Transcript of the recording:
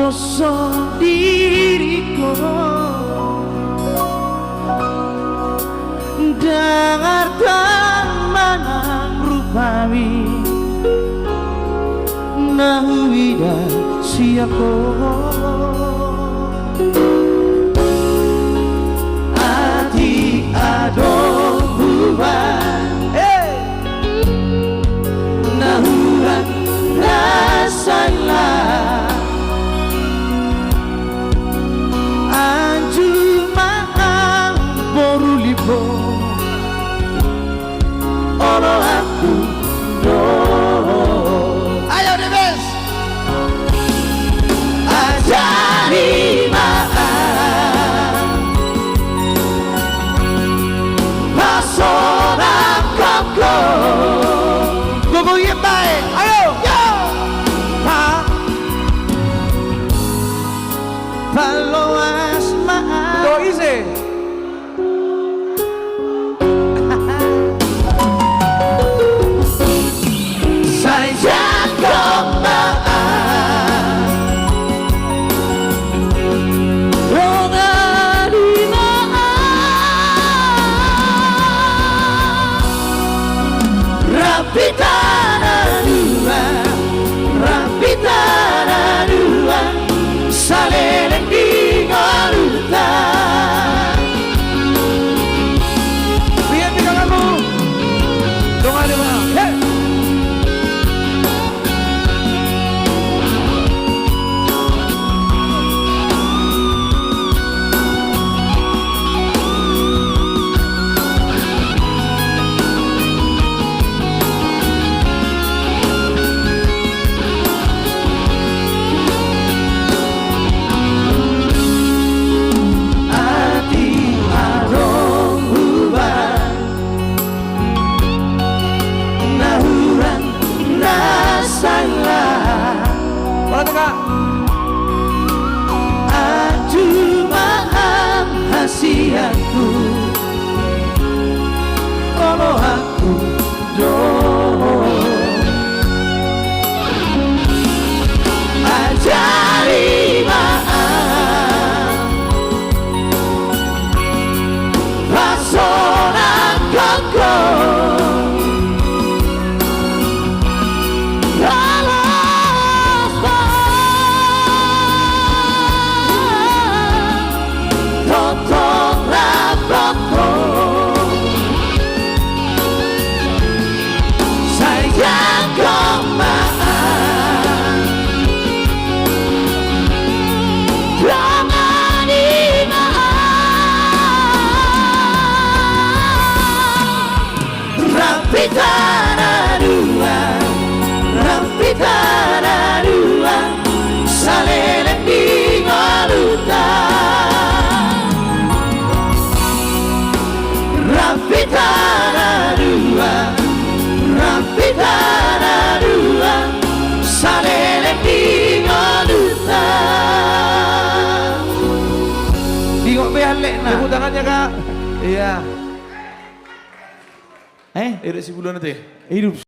dosa diriku dengar manang rupawi nahuida siako ati adong buban nahuran rasalah anju mahang borulibo olo aku do ayo Debes ajari mahang pasora koko gogo yembae ayo yo pa paloas mahang do ise Rapitana dua saleleng di ngaluta lihat di kamu dong ada mana Aju maham hasiatku kalau aku do ajari maham pasona koko Rapitana dua saleleng di ngaluta Rapitana dua saleleng di ngaluta Tengok behalek nak tepuk tangannya kak iya hidup si bulan nanti hidup